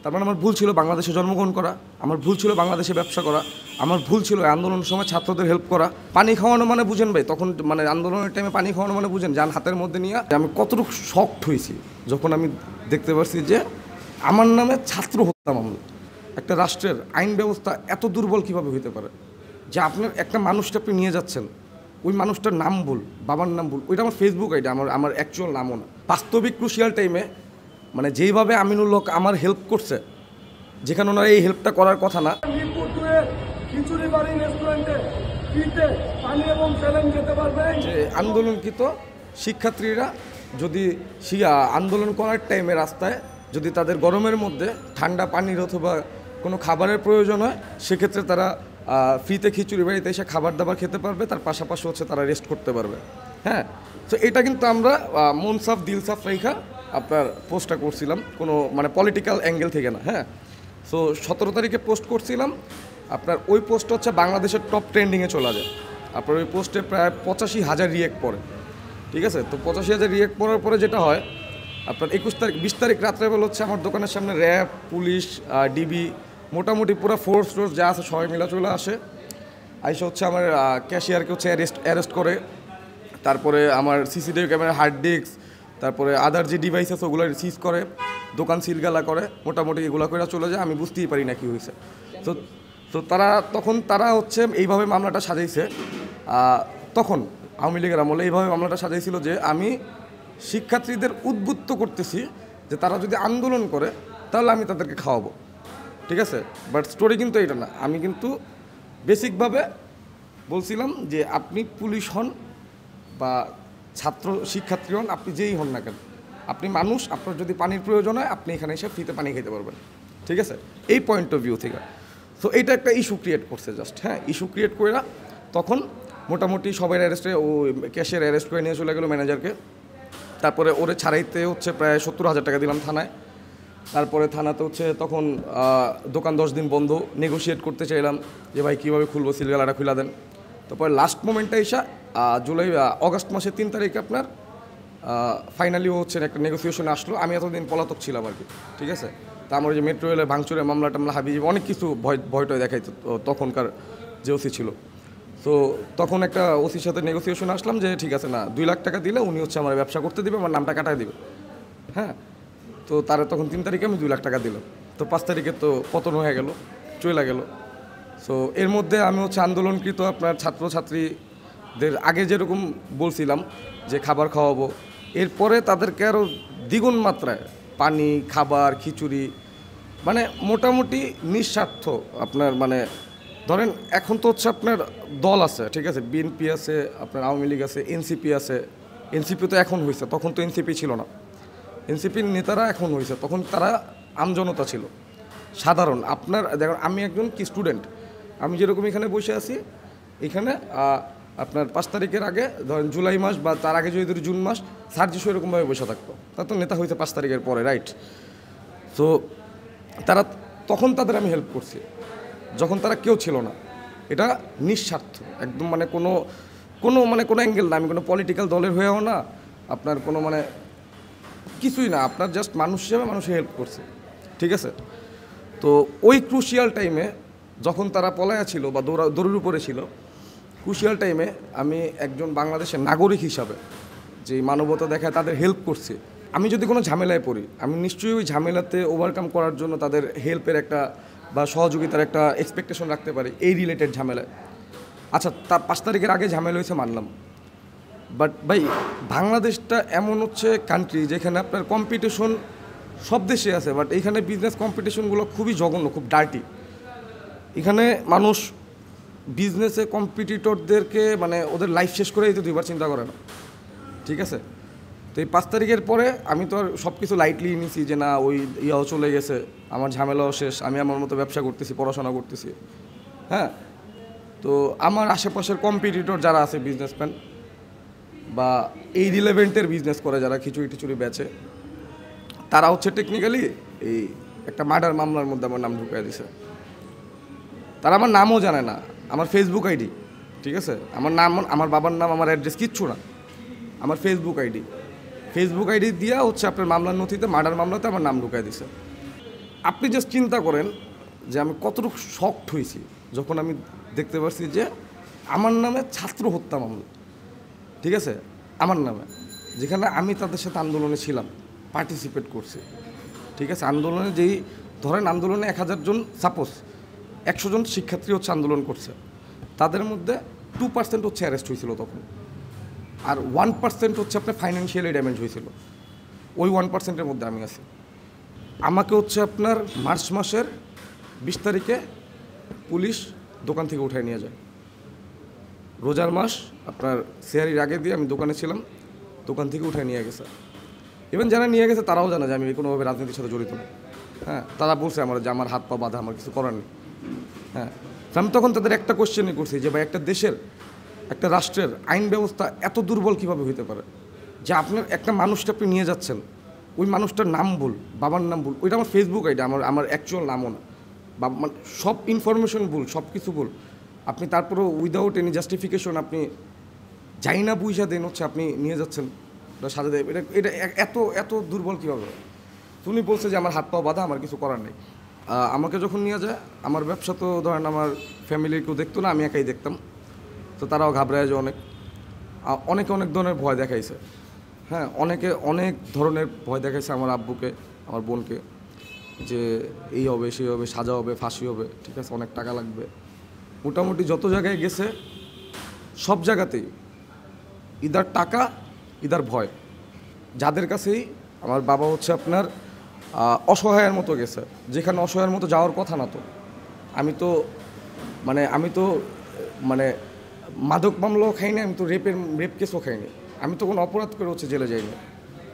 তার মানে আমার ভুল ছিল বাংলাদেশে জন্মগ্রহণ করা, আমার ভুল ছিল বাংলাদেশে ব্যবসা করা, আমার ভুল ছিল আন্দোলনের সময় ছাত্রদের হেল্প করা। পানি খাওয়ানো মানে বুঝেন ভাই, তখন মানে আন্দোলনের টাইমে পানি খাওয়ানো মানে বুঝেন, যান হাতের মধ্যে নিয়ে আমি কতটুকু শকড হয়েছি যখন আমি দেখতে পারছি যে আমার নামে ছাত্র হত্যা মামলা। একটা রাষ্ট্রের আইন ব্যবস্থা এত দুর্বল কীভাবে হইতে পারে যে আপনার একটা মানুষটা আপনি নিয়ে যাচ্ছেন, ওই মানুষটার নাম ভুল, বাবার নাম ভুল, ওইটা আমার ফেসবুক আইডি, আমার অ্যাকচুয়াল নামও না। বাস্তবিক ক্রুশিয়াল টাইমে মানে যেইভাবে আমিনুল হক আমার হেল্প করছে, যেখানে ওনার এই হেল্পটা করার কথা না। যে আন্দোলনকৃত শিক্ষার্থীরা যদি আন্দোলন করার টাইমে রাস্তায় যদি তাদের গরমের মধ্যে ঠান্ডা পানির অথবা কোনো খাবারের প্রয়োজন হয়, সেক্ষেত্রে তারা ফ্রিতে খিচুড়ি বাড়িতে এসে খাবার দাবার খেতে পারবে, তার পাশাপাশি হচ্ছে তারা রেস্ট করতে পারবে। হ্যাঁ, তো এটা কিন্তু আমরা মন সাফ দিল সাফ রেখা আপনার পোস্টটা করছিলাম, কোনো মানে পলিটিক্যাল অ্যাঙ্গেল থেকে না। হ্যাঁ, সো 17 তারিখে পোস্ট করছিলাম। আপনার ওই পোস্ট হচ্ছে বাংলাদেশের টপ ট্রেন্ডিংয়ে চলে যায়। আপনার ওই পোস্টে প্রায় 85,000 রিয়েক্ট পড়ে, ঠিক আছে। তো 85,000 রিয়েক্ট পড়ার পরে যেটা হয়, আপনার 20 তারিখ রাত্রেবেলা হচ্ছে আমার দোকানের সামনে র্যাব, পুলিশ, ডিবি, মোটামুটি পুরো ফোর্স যা আছে সবাই মিলা চলে আসে। আইসা হচ্ছে আমার ক্যাশিয়ারকে হচ্ছে অ্যারেস্ট করে, তারপরে আমার সিসিটিভি ক্যামেরা, হার্ড ডিস্ক, তারপরে আদার যে ডিভাইস আছে ওগুলো সিজ করে, দোকান সিলগালা করে, মোটামুটি এগুলো করে চলে যায়। আমি বুঝতেই পারি না কী হয়েছে। তো তারা হচ্ছে এইভাবে মামলাটা সাজাইছে। তখন আওয়ামী লীগের আমলে এইভাবে মামলাটা সাজাইছিল যে আমি শিক্ষার্থীদের উদ্বুদ্ধ করতেছি যে তারা যদি আন্দোলন করে তাহলে আমি তাদেরকে খাওয়াবো, ঠিক আছে। বাট স্টোরি কিন্তু এটা না। আমি কিন্তু বেসিকভাবে বলছিলাম যে আপনি পুলিশ হন বা শিক্ষার্থী হন, আপনি যেই হন না কেন, আপনি মানুষ, আপনার যদি পানির প্রয়োজন হয় আপনি এখানে এসে ফ্রিতে পানি খেতে পারবেন, ঠিক আছে, এই পয়েন্ট অফ ভিউ থেকে। সো এইটা একটা ইস্যু ক্রিয়েট করছে জাস্ট। হ্যাঁ, ইস্যু ক্রিয়েট করে তখন মোটামুটি সবাই অ্যারেস্টে, ও ক্যাশের অ্যারেস্ট করে নিয়ে চলে গেলো ম্যানেজারকে। তারপরে ওরে ছাড়াইতে হচ্ছে প্রায় 70,000 টাকা দিলাম থানায়। তারপরে থানাতে হচ্ছে তখন দোকান 10 দিন বন্ধ, নেগোশিয়েট করতে চাইলাম যে ভাই কীভাবে খুলবো, সিলগালাটা খুলে দেন। তারপরে লাস্ট মোমেন্টে এসে অগাস্ট মাসের 3 তারিখে আপনার ফাইনালি হচ্ছে একটা নেগোসিয়েশন আসলো। আমি এতদিন পলাতক ছিলাম আর কি, ঠিক আছে। তা আমার যে মেট্রো রেলের ভাঙচুরের মামলা টামলা হাবিজাবি অনেক কিছু ভয়টয় দেখাইতো তখনকার যে ওসি ছিল। তো তখন একটা ওসির সাথে নেগোসিয়েশন আসলাম যে ঠিক আছে, না 2 লাখ টাকা দিলে উনি হচ্ছে আমার ব্যবসা করতে দিবে, আমার নামটা কাটায় দিবে। হ্যাঁ, তো তারা তখন 3 তারিখে আমি 2 লাখ টাকা দিলাম। তো 5 তারিখে তো পতন হয়ে গেল, চলে গেল। সো এর মধ্যে আমি হচ্ছে আন্দোলনকৃত আপনার ছাত্রছাত্রীদের আগে যেরকম বলছিলাম যে খাবার খাওয়াবো, এরপরে তাদেরকে আরও দ্বিগুণ মাত্রায় পানি, খাবার, খিচুড়ি, মানে মোটামুটি নিঃস্বার্থ আপনার মানে ধরেন এখন তো হচ্ছে আপনার দল আছে, ঠিক আছে, বিএনপি আছে, আপনার আওয়ামী লীগ আছে, এনসিপি আছে। এনসিপি তো এখন হয়েছে, তখন তো এনসিপি ছিল না। এনসিপির নেতারা এখন হয়েছে, তখন তারা আমজনতা ছিল, সাধারণ। আপনার দেখুন, আমি একজন কি স্টুডেন্ট, আমি যেরকম এখানে বসে আছি, এখানে আপনার 5 তারিখের আগে ধরেন জুলাই মাস বা তার আগে যদি জুন মাস সার্জি সেরকমভাবে বসে থাকতো, তার তো নেতা হয়েছে 5 তারিখের পরে, রাইট। তো তখন তাদের আমি হেল্প করছি যখন তারা কেউ ছিল না। এটা নিঃস্বার্থ একদম, মানে কোনো অ্যাঙ্গেল না। আমি কোনো পলিটিক্যাল দলের হয়েও না, আপনার কোনো মানে কিছুই না, আপনার জাস্ট মানুষ হিসেবে মানুষের হেল্প করছে, ঠিক আছে। তো ওই ক্রুশিয়াল টাইমে যখন তারা পলায়া ছিল বা দৌড়ের উপরে ছিল, ক্রুশিয়াল টাইমে আমি একজন বাংলাদেশের নাগরিক হিসাবে যে মানবতা দেখায় তাদের হেল্প করছি। আমি যদি কোনো ঝামেলায় পড়ি, আমি নিশ্চয়ই ওই ঝামেলাতে ওভারকাম করার জন্য তাদের হেল্পের একটা বা সহযোগিতার একটা এক্সপেকটেশন রাখতে পারি এই রিলেটেড ঝামেলায়। আচ্ছা, তার 5 তারিখের আগে ঝামেলা হয়েছে মানলাম, বাট ভাই বাংলাদেশটা এমন হচ্ছে কান্ট্রি যেখানে আপনার কম্পিটিশন সব দেশে আছে, বাট এইখানে বিজনেস কম্পিটিশনগুলো খুবই জঘন্য, খুব ডার্টি। এখানে মানুষ বিজনেসে কম্পিটিটরদেরকে মানে ওদের লাইফ শেষ করেই তো 2বার চিন্তা করে না, ঠিক আছে। তো এই 5 তারিখের পরে আমি তো আর সব কিছু লাইটলি নিছি যে না ওই ইয়াও চলে গেছে, আমার ঝামেলাও শেষ, আমি আমার মতো ব্যবসা করতেছি, পড়াশোনা করতেছি। হ্যাঁ, তো আমার আশেপাশের কম্পিটিটর যারা আছে, বিজনেসম্যান বা এই রিলেভেন্টের বিজনেস করে যারা খিচুড়ি টিচুড়ি বেচে, তারা হচ্ছে টেকনিক্যালি এই একটা মার্ডার মামলার মধ্যে আমার নাম ঢুকিয়ে দিছে। তারা আমার নামও জানে না, আমার ফেসবুক আইডি, ঠিক আছে, আমার নাম, আমার বাবার নাম, আমার অ্যাড্রেস কিচ্ছু না, আমার ফেসবুক আইডি দিয়া হচ্ছে আপনার মামলার নথিতে মার্ডার মামলাতে আমার নাম ঢুকিয়ে দিছে। আপনি জাস্ট চিন্তা করেন যে আমি কতটুকু শকড হয়েছি যখন আমি দেখতে পাচ্ছি যে আমার নামে ছাত্র হত্যা মামলা, ঠিক আছে, আমার নামে, যেখানে আমি তাদের সাথে আন্দোলনে ছিলাম, পার্টিসিপেট করছি, ঠিক আছে। আন্দোলনে যেই ধরেন আন্দোলনে 1000 জন, সাপোজ 100 জন শিক্ষার্থী হচ্ছে আন্দোলন করছে, তাদের মধ্যে 2% হচ্ছে অ্যারেস্ট হয়েছিল তখন, আর 1% হচ্ছে আপনার ফাইন্যান্সিয়ালি ড্যামেজ হয়েছিল। ওই 1%-এর মধ্যে আমি আছি। আমাকে হচ্ছে আপনার মার্চ মাসের 20 তারিখে পুলিশ দোকান থেকে উঠায় নিয়ে যায়। রোজার মাস আপনার সেহারির আগে দিয়ে আমি দোকানে ছিলাম, দোকান থেকে উঠায় নিয়ে গেছে। ইভেন যারা নিয়ে গেছে তারাও জানে যে আমি কোনোভাবে রাজনীতির সাথে জড়িত না। হ্যাঁ, তারা বলছে আমার যে আমার হাত পা বাঁধা, আমার কিছু করার নেই। হ্যাঁ, আমি তখন তাদের একটা কোশ্চেনই করছি যে ভাই, একটা দেশের, একটা রাষ্ট্রের আইন ব্যবস্থা এত দুর্বল কীভাবে হইতে পারে যে আপনার একটা মানুষটা আপনি নিয়ে যাচ্ছেন, ওই মানুষটার নাম ভুল, বাবার নাম ভুল, ওইটা আমার ফেসবুক আইডি, আমার অ্যাকচুয়াল নামও না, বা মানে সব ইনফরমেশন ভুল, সব কিছু ভুল, আপনি তারপরেও উইদাউট এনি জাস্টিফিকেশন আপনি যাই না বুঝা দেন হচ্ছে আপনি নিয়ে যাচ্ছেন সাজা দেয়। এটা এত এত দুর্বল কীভাবে? তুমি বলছে যে আমার হাত পা বাঁধা, আমার কিছু করার নেই। আমাকে যখন নিয়ে যায়, আমার ব্যবসা তো ধরেন আমার ফ্যামিলির কেউ দেখতো না, আমি একাই দেখতাম, তো তারাও ঘাবড়ায় যে অনেকে অনেক ধরনের ভয় দেখাইছে। হ্যাঁ, অনেকে অনেক ধরনের ভয় দেখাইছে আমার আব্বুকে, আমার বোনকে, যে এই হবে, সেই হবে, সাজা হবে, ফাঁসি হবে, ঠিক আছে, অনেক টাকা লাগবে। মোটামুটি যত জায়গায় গেছে সব জায়গাতেই ইদার টাকা, ইদার ভয়। যাদের কাছেই আমার বাবা হচ্ছে আপনার অসহায়ের মতো গেছে, যেখানে অসহায়ের মতো যাওয়ার কথা না। তো আমি তো মানে মাদক মামলাও খাইনি, আমি তো রেপ কেসও খাইনি, আমি তো কোনো অপরাধ করে হচ্ছে জেলে যাইনি,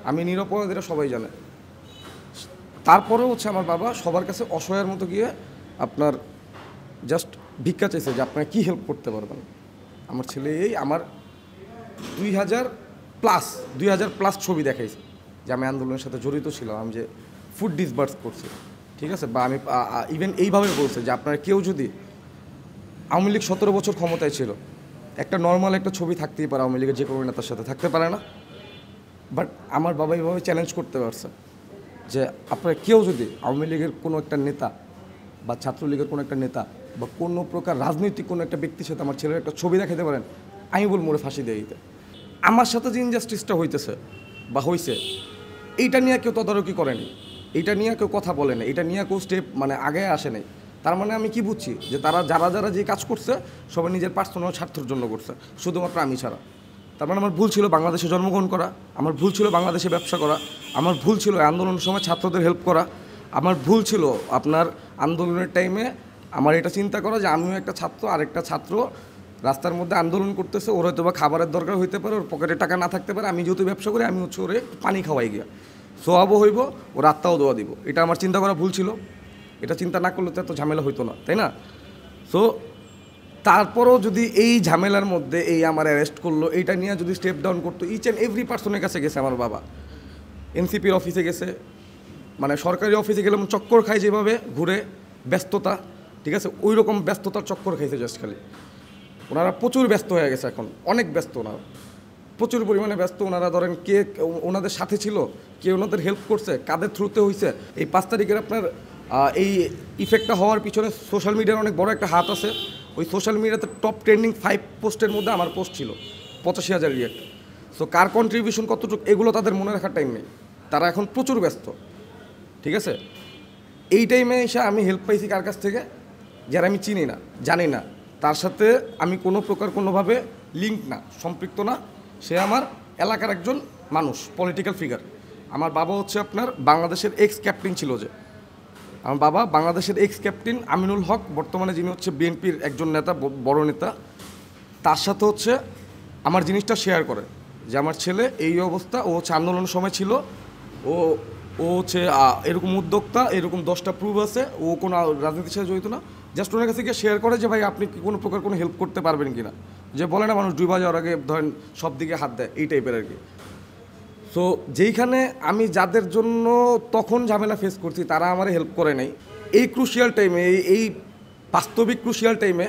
আমি নিরপরাধ, এটা সবাই জানে। তারপরেও হচ্ছে আমার বাবা সবার কাছে অসহায়ের মতো গিয়ে আপনার জাস্ট ভিক্ষা চাইছে যে আপনারা কী হেল্প করতে পারবেন। আমার ছেলে আমার 2000+ ছবি দেখাইছে যে আমি আন্দোলনের সাথে জড়িত ছিলাম, আমি যে ফুড ডিসবার্স করছি, ঠিক আছে, বা আমি ইভেন এইভাবে বলছে যে আপনারা কেউ যদি, আওয়ামী লীগ 17 বছর ক্ষমতায় ছিল, একটা নর্মাল একটা ছবি থাকতেই পারে, আওয়ামী লীগের যে কোনো নেতার সাথে থাকতে পারে না, বাট আমার বাবা এইভাবে চ্যালেঞ্জ করতে পারছে যে আপনারা কেউ যদি আওয়ামী লীগের কোনো একটা নেতা বা ছাত্রলীগের কোনো একটা নেতা বা কোনো প্রকার রাজনৈতিক কোনো একটা ব্যক্তির সাথে আমার ছেলের একটা ছবি দেখাতে পারেন, আমি বলবো মোড়ে ফাঁসি দিয়ে দিতে। আমার সাথে যে ইনজাস্টিসটা হইতেছে বা হয়েছে, এইটা নিয়ে কেউ তদারকি করেনি, এইটা নিয়ে কেউ কথা বলেনি, এটা নিয়ে কেউ স্টেপ আগে আসে নাই। তার মানে আমি কি বুঝছি যে যারা যে কাজ করছে সবাই নিজের পার্সোনাল স্বার্থের জন্য করছে, শুধুমাত্র আমি ছাড়া। তার মানে আমার ভুল ছিল বাংলাদেশে জন্মগ্রহণ করা, আমার ভুল ছিল বাংলাদেশে ব্যবসা করা, আমার ভুল ছিল আন্দোলনের সময় ছাত্রদের হেল্প করা, আমার ভুল ছিল আপনার আন্দোলনের টাইমে আমার এটা চিন্তা করা যে আমিও একটা ছাত্র, আরেকটা ছাত্র রাস্তার মধ্যে আন্দোলন করতেছে, ওর হয়তো বা খাবারের দরকার হইতে পারে, ওর পকেটে টাকা না থাকতে পারে, আমি যেহেতু ব্যবসা করি আমি হচ্ছে ওরে পানি খাওয়াই গিয়া সোয়াবও হইব, ওর আত্মাও দোয়া দিব। এটা আমার চিন্তা করা ভুল ছিল, এটা চিন্তা না করলে তো এত ঝামেলা হইতো না, তাই না? সো তারপরও যদি এই ঝামেলার মধ্যে এই আমার অ্যারেস্ট করলো, এইটা নিয়ে যদি স্টেপ ডাউন করতো, ইচ অ্যান্ড এভরি পার্সনের কাছে গেছে আমার বাবা, এনসিপির অফিসে গেছে, মানে সরকারি অফিসে গেলে চক্কর খায় যেভাবে ঘুরে, ব্যস্ততা, ঠিক আছে, ওই রকম ব্যস্ততার চক্কর খাইছে জাস্ট খালি। ওনারা প্রচুর ব্যস্ত হয়ে গেছে এখন, অনেক ব্যস্ত, ওনারা প্রচুর পরিমাণে ব্যস্ত। ওনারা ধরেন কে ওনাদের সাথে ছিল, কে ওনাদের হেল্প করছে, কাদের থ্রুতে হয়েছে। এই 5 তারিখের আপনার এই ইফেক্টটা হওয়ার পিছনে সোশ্যাল মিডিয়ার অনেক বড় একটা হাত আছে। ওই সোশ্যাল মিডিয়াতে টপ ট্রেন্ডিং 5 পোস্টের মধ্যে আমার পোস্ট ছিল, 85,000 রিয়েক্ট। সো কার কন্ট্রিবিউশন কতটুকু এগুলো তাদের মনে রাখার টাইম নেই, তারা এখন প্রচুর ব্যস্ত, ঠিক আছে। এই টাইমে এসে আমি হেল্প পাইছি কার কাছ থেকে? যারা আমি চিনি না, জানি না, তার সাথে আমি কোনো প্রকার কোনোভাবে লিঙ্ক না, সম্পৃক্ত না, সে আমার এলাকার একজন মানুষ, পলিটিক্যাল ফিগার। আমার বাবা হচ্ছে আপনার বাংলাদেশের এক্স ক্যাপ্টেন ছিল, যে আমার বাবা বাংলাদেশের এক্স ক্যাপ্টেন আমিনুল হক, বর্তমানে যিনি হচ্ছে বিএনপির একজন নেতা, বড় নেতা, তার সাথে হচ্ছে আমার জিনিসটা শেয়ার করে যে আমার ছেলে এই অবস্থা, ও হচ্ছে আন্দোলনের সময় ছিল, ও হচ্ছে এরকম উদ্যোক্তা, এরকম 10টা প্রুফ আছে, ও কোনো রাজনীতির সাথে জড়িত না। জাস্ট ওনার কাছে গিয়ে শেয়ার করে যে ভাই আপনি কি কোনো প্রকার কোনো হেল্প করতে পারবেন কি না, যে বলে না মানুষ ডুবা যাওয়ার আগে ধরেন সব দিকে হাত দেয়, এই টাইপের আর কি। সো যেইখানে আমি যাদের জন্য তখন ঝামেলা ফেস করছি তারা আমার হেল্প করে নাই, এই ক্রুশিয়াল টাইমে, এই বাস্তবিক ক্রুশিয়াল টাইমে,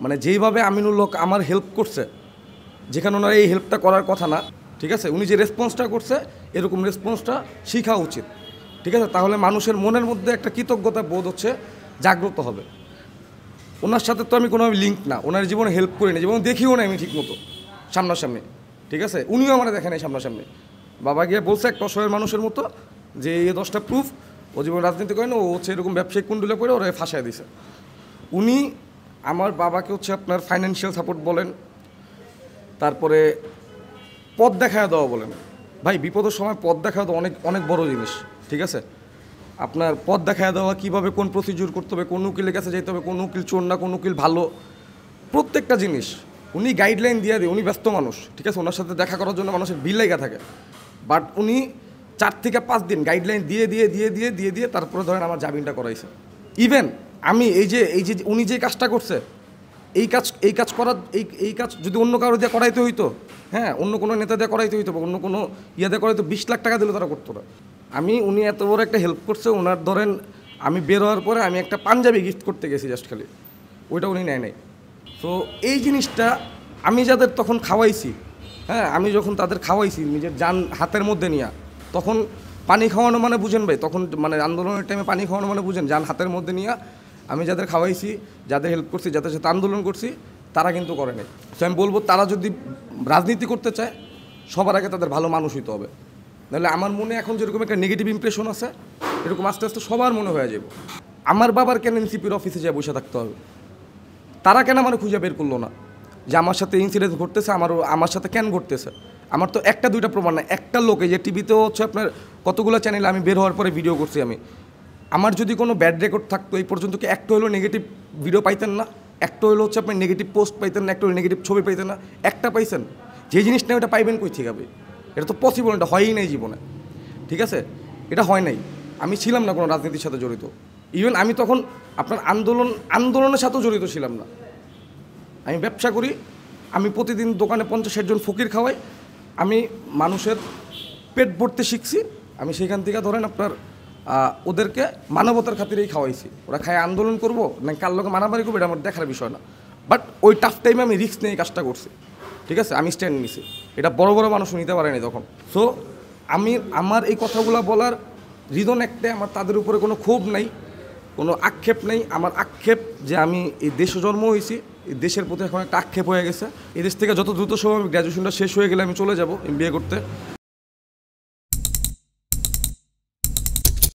মানে যেইভাবে আমিনুল হক আমার হেল্প করছে, যেখানে ওনার এই হেল্পটা করার কথা না, ঠিক আছে, উনি যে রেসপন্সটা করছে, এরকম রেসপন্সটা শেখা উচিত। ঠিক আছে, তাহলে মানুষের মনের মধ্যে একটা কৃতজ্ঞতা বোধ হচ্ছে জাগ্রত হবে। ওনার সাথে তো আমি কোনোভাবে লিঙ্ক না, ওনার জীবনে হেল্প করি না, জীবনে দেখিও না আমি ঠিক মতো সামনাসামনি, ঠিক আছে, উনিও আমার দেখে নাই সামনাসামনি। বাবা গিয়ে বলছে একটা অসহায় মানুষের মতো যে এই 10টা প্রুফ, ও জীবন রাজনীতি করে না, ও হচ্ছে এরকম ব্যবসায়িক কুণ্ডুলে পড়ে ওরা ফাঁসায় দিছে। উনি আমার বাবাকে হচ্ছে আপনার ফাইন্যান্সিয়াল সাপোর্ট বলেন, তারপরে পথ দেখায় দেওয়া বলেন। ভাই বিপদের সময় পথ দেখায় দেওয়া অনেক অনেক বড় জিনিস, ঠিক আছে। আপনার পথ দেখায় দেওয়া, কীভাবে কোন প্রসিডিউর করতে হবে, কোন উকিলের কাছে যেতে হবে, কোন উকিল চোর না কোন উকিল ভালো, প্রত্যেকটা জিনিস উনি গাইডলাইন দিয়ে দেয়। উনি ব্যস্ত মানুষ, ঠিক আছে, ওনার সাথে দেখা করার জন্য মানুষের ভিড় লেগে থাকে, বাট উনি 4 থেকে 5 দিন গাইডলাইন দিয়ে তারপরে ধরেন আমার জামিনটা করাইছে। ইভেন আমি এই যে উনি যে কাজটা করছে, এই কাজ যদি অন্য কারো দিয়ে করাইতে হইতো, হ্যাঁ, অন্য কোনো নেতা দিয়ে করাইতে হইতো বা অন্য কোনো দিয়ে করাইতো, 20 লাখ টাকা দিলেও তারা করতো না। উনি এত বড় একটা হেল্প করছে। ওনার ধরেন আমি বের হওয়ার পরে আমি একটা পাঞ্জাবি গিফট করতে গেছি জাস্ট খালি, ওইটা উনি নেয় নাই। তো এই জিনিসটা আমি যাদের তখন খাওয়াইছি, হ্যাঁ, আমি যখন তাদের খাওয়াইছি নিজের জান হাতের মধ্যে নিয়ে, তখন পানি খাওয়ানো মানে বুঝেন ভাই, তখন মানে আন্দোলনের টাইমে পানি খাওয়ানো মানে বুঝেন, জান হাতের মধ্যে নিয়ে আমি যাদের খাওয়াইছি, যাদের হেল্প করছি, যাদের সাথে আন্দোলন করছি, তারা কিন্তু করে নাই। তো আমি বলবো তারা যদি রাজনীতি করতে চায় সবার আগে তাদের ভালো মানুষ হইতে হবে, নাহলে আমার মনে এখন যেরকম একটা নেগেটিভ ইমপ্রেশন আছে এরকম আস্তে আস্তে সবার মনে হয়ে যাবে। আমার বাবার কেন এনসিপির অফিসে যেয়ে বসে থাকতে হবে? তারা কেন আমার খুঁজে বের করলো না যে আমার সাথে ইনসিডেন্ট ঘটতেছে, আমার সাথে কেন ঘটতেছে? আমার তো 1-2টা প্রমাণ না, একটা লোকে যে টিভিতেও হচ্ছে আপনার কতগুলো চ্যানেলে আমি বের হওয়ার পরে ভিডিও করছি আমার যদি কোনো ব্যাড রেকর্ড থাকতো এই পর্যন্ত কি একটা হলো নেগেটিভ ভিডিও পাইতেন না? একটা হলো হচ্ছে আপনি নেগেটিভ পোস্ট পাইতেন না? একটা হলো নেগেটিভ ছবি পাইতেন না? একটা পাইছেন? যে জিনিসটা ওটা পাইবেন কই থেকে হবে? এটা তো পসিবল, এটা হয়ই নাই জীবনে, ঠিক আছে, এটা হয় নাই। আমি ছিলাম না কোনো রাজনীতির সাথে জড়িত, ইভেন আমি তখন আপনার আন্দোলনের সাথেও জড়িত ছিলাম না। আমি ব্যবসা করি, আমি প্রতিদিন দোকানে 50-60 জন ফকির খাওয়াই, আমি মানুষের পেট ভরতে শিখছি। আমি সেখান থেকে ধরেন আপনার ওদেরকে মানবতার খাতিরেই খাওয়াইছি। ওরা খায় আন্দোলন করবো না কার লোকে মারামারি করবো এটা আমার দেখার বিষয় না, বাট ওই টাফ টাইমে আমি রিস্ক নিয়ে কাজটা করছি, ঠিক আছে, আমি স্ট্যান্ড নিছি। এটা বড় বড় মানুষ নিতে পারেনি তখন। সো আমার এই কথাগুলো বলার রিজন একটাই, আমার তাদের উপরে কোনো ক্ষোভ নাই, কোনো আক্ষেপ নেই। আমার আক্ষেপ যে আমি এই দেশে জন্ম হয়েছি, এই দেশের প্রতি এখন একটা আক্ষেপ হয়ে গেছে। এই দেশ থেকে যত দ্রুত সম্ভব গ্র্যাজুয়েশনটা শেষ হয়ে গেলে আমি চলে যাব MBA করতে।